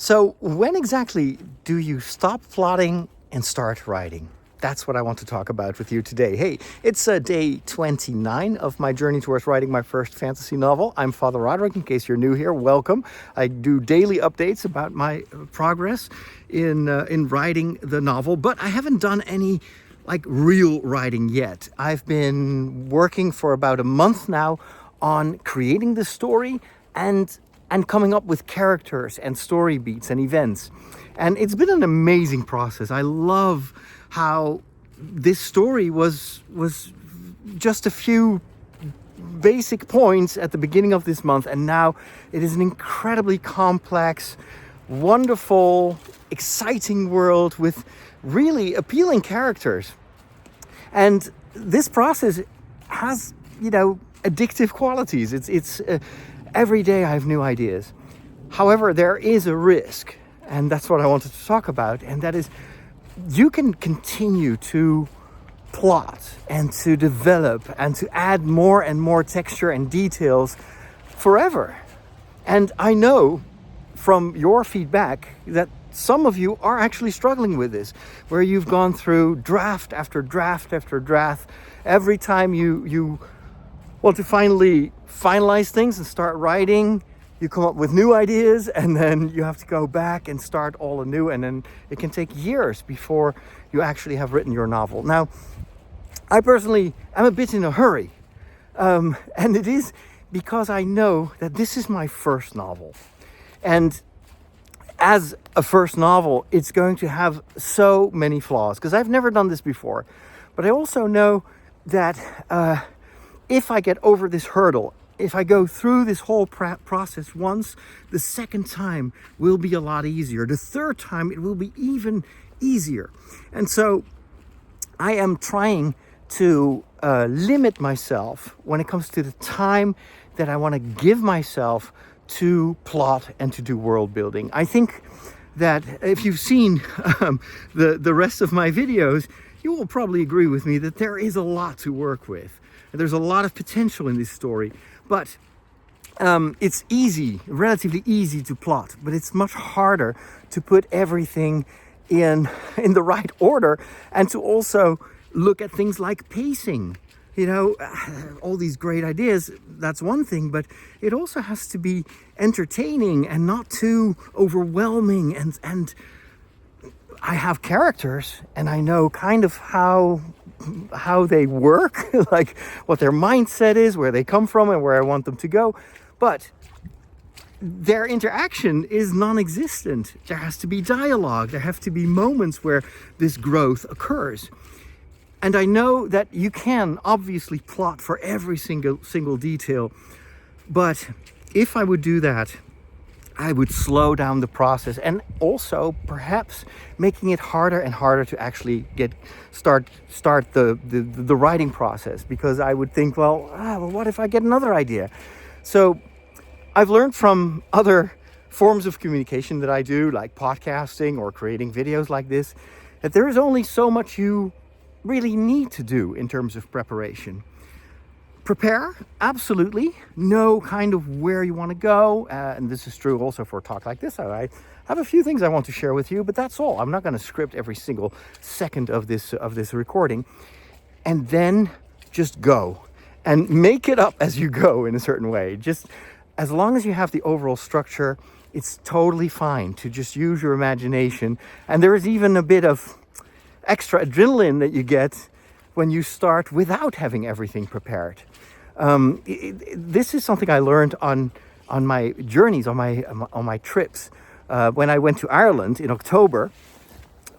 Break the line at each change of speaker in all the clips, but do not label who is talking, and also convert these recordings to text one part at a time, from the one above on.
So when exactly do you stop plotting and start writing? That's what I want to talk about with you today. Hey, it's day 29 of my journey towards writing my first fantasy novel. I'm Father Roderick. In case you're new here, welcome. I do daily updates about my progress in writing the novel, but I haven't done any real writing yet. I've been working for about a month now on creating the story and coming up with characters and story beats and events. And it's been an amazing process. I love how this story was just a few basic points at the beginning of this month, and now it is an incredibly complex, wonderful, exciting world with really appealing characters. And this process has, addictive qualities. It's every day I have new ideas. However, there is a risk, and that's what I wanted to talk about, and that is you can continue to plot and to develop and to add more and more texture and details forever. And I know from your feedback that some of you are actually struggling with this, where you've gone through draft after draft after draft. Every time you want to finally finalize things and start writing, you come up with new ideas, and then you have to go back and start all anew, and then it can take years before you actually have written your novel. Now, I personally am a bit in a hurry, and it is because I know that this is my first novel. And as a first novel, it's going to have so many flaws, because I've never done this before. But I also know that if I get over this hurdle, if I go through this whole process once, the second time will be a lot easier. The third time, it will be even easier. And so I am trying to limit myself when it comes to the time that I want to give myself to plot and to do world building. I think that if you've seen the rest of my videos, you will probably agree with me that there is a lot to work with. There's a lot of potential in this story. But it's relatively easy to plot, but it's much harder to put everything in the right order, and to also look at things like pacing. All these great ideas, that's one thing, but it also has to be entertaining and not too overwhelming. And I have characters, and I know kind of how they work, like what their mindset is, where they come from, and where I want them to go. But their interaction is non-existent. There has to be dialogue. There have to be moments where this growth occurs. And I know that you can obviously plot for every single detail. But if I would do that, I would slow down the process, and also perhaps making it harder and harder to actually start the writing process, because I would think, well, what if I get another idea? So I've learned from other forms of communication that I do, like podcasting or creating videos like this, that there is only so much you really need to do in terms of preparation. Prepare, absolutely. Know kind of where you want to go. And this is true also for a talk like this. I have a few things I want to share with you, but that's all. I'm not going to script every single second of this recording. And then just go and make it up as you go in a certain way. Just as long as you have the overall structure, it's totally fine to just use your imagination. And there is even a bit of extra adrenaline that you get when you start without having everything prepared. This is something I learned on my journeys, on my trips. When I went to Ireland in October,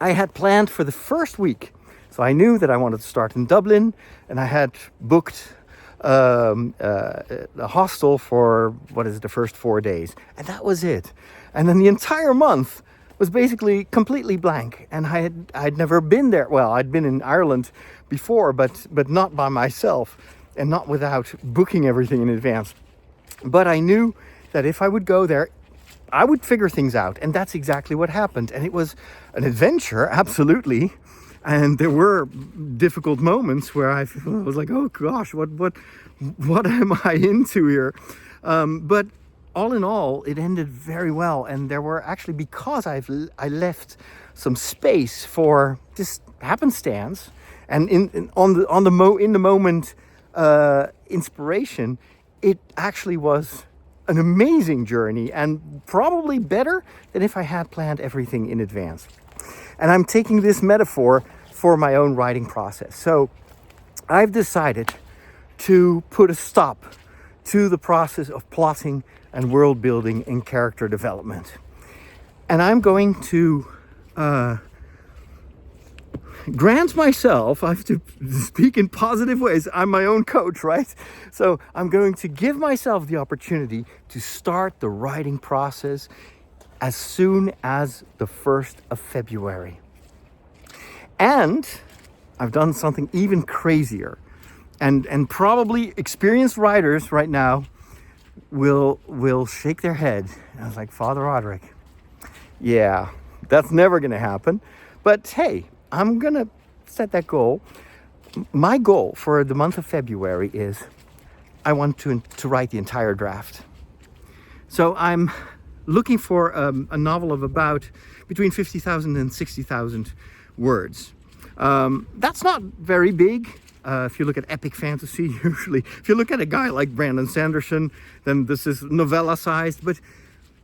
I had planned for the first week. So I knew that I wanted to start in Dublin, and I had booked a hostel for the first 4 days, and that was it. And then the entire month was basically completely blank, and I'd never been there. Well, I'd been in Ireland before, but not by myself, and not without booking everything in advance. But I knew that if I would go there, I would figure things out, and that's exactly what happened. And it was an adventure, absolutely. And there were difficult moments where I was like, oh gosh, what am I into here? But all in all, it ended very well. And there were actually, because I left some space for just happenstance and in the moment inspiration, it actually was an amazing journey and probably better than if I had planned everything in advance. And I'm taking this metaphor for my own writing process. So I've decided to put a stop to the process of plotting and world building and character development. And I'm going to grant myself, I have to speak in positive ways, I'm my own coach, right? So I'm going to give myself the opportunity to start the writing process as soon as the 1st of February. And I've done something even crazier. And probably experienced writers right now will shake their head. And I was like, Father Roderick, yeah, that's never going to happen. But hey, I'm going to set that goal. My goal for the month of February is I want to write the entire draft. So I'm looking for a novel of about between 50,000 and 60,000 words. That's not very big. If you look at epic fantasy, usually, if you look at a guy like Brandon Sanderson, then this is novella sized. But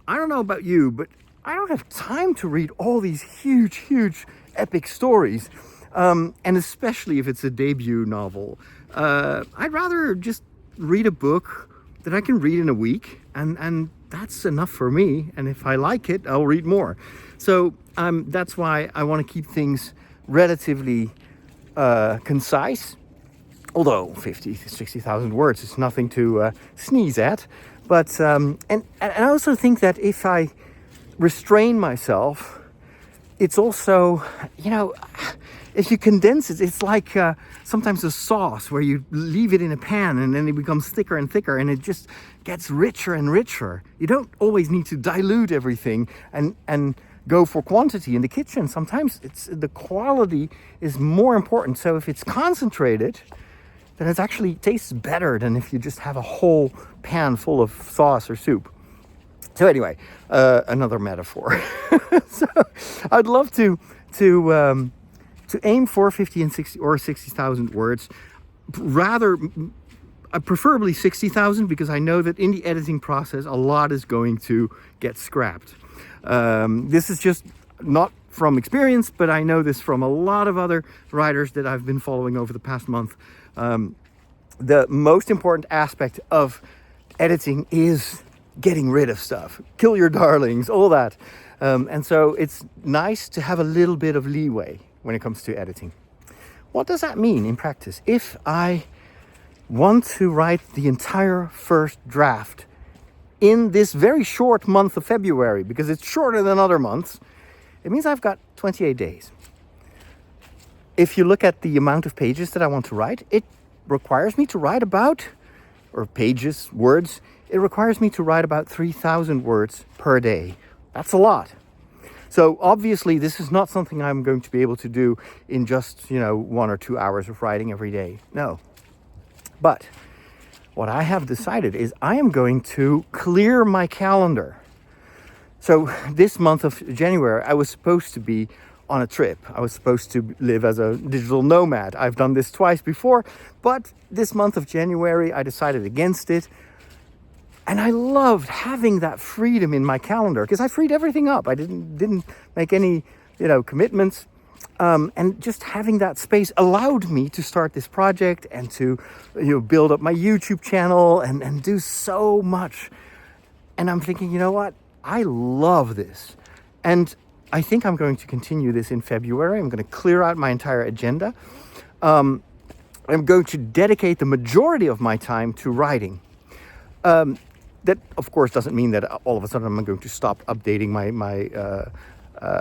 I don't know about you, but I don't have time to read all these huge epic stories. And especially if it's a debut novel. I'd rather just read a book that I can read in a week, and that's enough for me. And if I like it, I'll read more. So that's why I want to keep things relatively concise. Although 60,000 words is nothing to sneeze at. But and I also think that if I restrain myself, it's also, if you condense it, it's like sometimes a sauce where you leave it in a pan and then it becomes thicker and thicker and it just gets richer and richer. You don't always need to dilute everything and go for quantity in the kitchen. Sometimes the quality is more important. So if it's concentrated, then it actually tastes better than if you just have a whole pan full of sauce or soup. So anyway, another metaphor. So I'd love to aim for 50 and 60 or 60,000 words. Rather, preferably 60,000, because I know that in the editing process, a lot is going to get scrapped. This is just not from experience, but I know this from a lot of other writers that I've been following over the past month. The most important aspect of editing is getting rid of stuff. Kill your darlings, all that. And so it's nice to have a little bit of leeway when it comes to editing. What does that mean in practice? If I want to write the entire first draft in this very short month of February, because it's shorter than other months, it means I've got 28 days. If you look at the amount of pages that I want to write, it requires me to write about, or pages, words, it requires me to write about 3,000 words per day. That's a lot. So obviously this is not something I'm going to be able to do in just, 1 or 2 hours of writing every day. No. But what I have decided is I am going to clear my calendar. So this month of January, I was supposed to be on a trip. I was supposed to live as a digital nomad. I've done this twice before, but this month of January, I decided against it. And I loved having that freedom in my calendar because I freed everything up. I didn't make any, commitments. And just having that space allowed me to start this project and to, build up my YouTube channel and do so much. And I'm thinking, you know what? I love this. And I think I'm going to continue this in February. I'm going to clear out my entire agenda. I'm going to dedicate the majority of my time to writing. That, of course, doesn't mean that all of a sudden I'm going to stop updating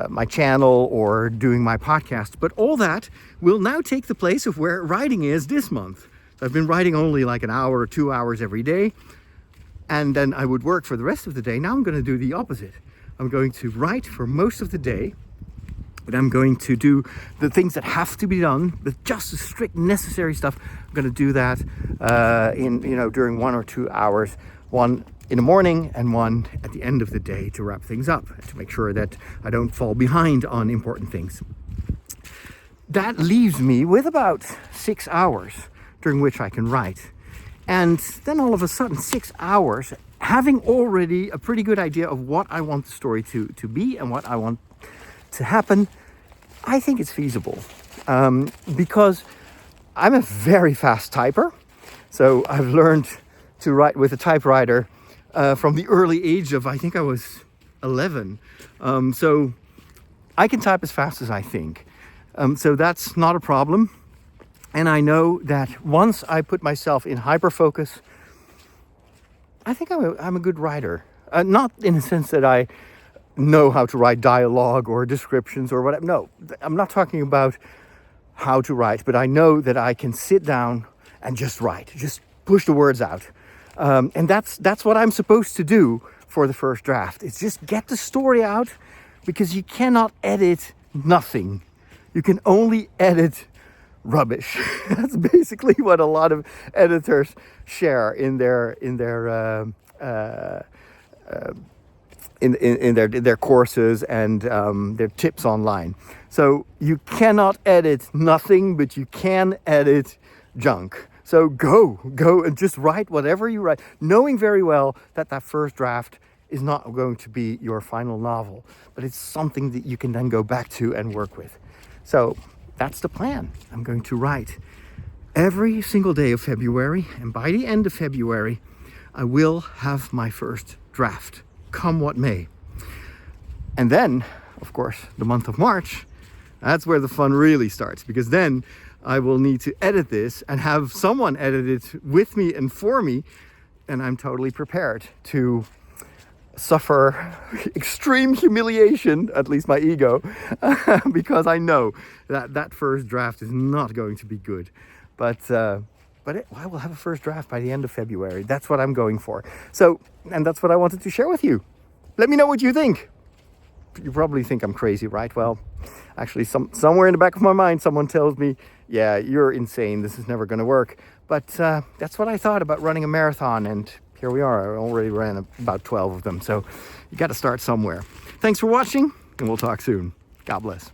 my channel or doing my podcast. But all that will now take the place of where writing is this month. So I've been writing only like an hour or 2 hours every day. And then I would work for the rest of the day. Now I'm going to do the opposite. I'm going to write for most of the day. But I'm going to do the things that have to be done, just the strict necessary stuff. I'm going to do that during 1 or 2 hours. One in the morning and one at the end of the day to wrap things up, to make sure that I don't fall behind on important things. That leaves me with about 6 hours during which I can write. And then all of a sudden, 6 hours, having already a pretty good idea of what I want the story to be and what I want to happen, I think it's feasible. Because I'm a very fast typer. So I've learned to write with a typewriter from the early age of, I think I was 11. So I can type as fast as I think. So that's not a problem. And I know that once I put myself in hyperfocus, I think I'm a good writer. Not in the sense that I know how to write dialogue or descriptions or whatever. No, I'm not talking about how to write, but I know that I can sit down and just write, just push the words out. And that's what I'm supposed to do for the first draft. It's just get the story out, because you cannot edit nothing. You can only edit rubbish. That's basically what a lot of editors share in their courses and their tips online. So you cannot edit nothing, but you can edit junk. So go and just write whatever you write, knowing very well that first draft is not going to be your final novel, but it's something that you can then go back to and work with. So that's the plan. I'm going to write every single day of February, and by the end of February, I will have my first draft, come what may. And then, of course, the month of March, that's where the fun really starts, because then I will need to edit this and have someone edit it with me and for me, and I'm totally prepared to suffer extreme humiliation, at least my ego, because I know that first draft is not going to be good. But I will have a first draft by the end of February. That's what I'm going for. So, and that's what I wanted to share with you. Let me know what you think. You probably think I'm crazy, right? Well, actually, somewhere in the back of my mind, someone tells me, yeah, you're insane. This is never going to work. But that's what I thought about running a marathon. And here we are. I already ran about 12 of them. So you got to start somewhere. Thanks for watching, and we'll talk soon. God bless.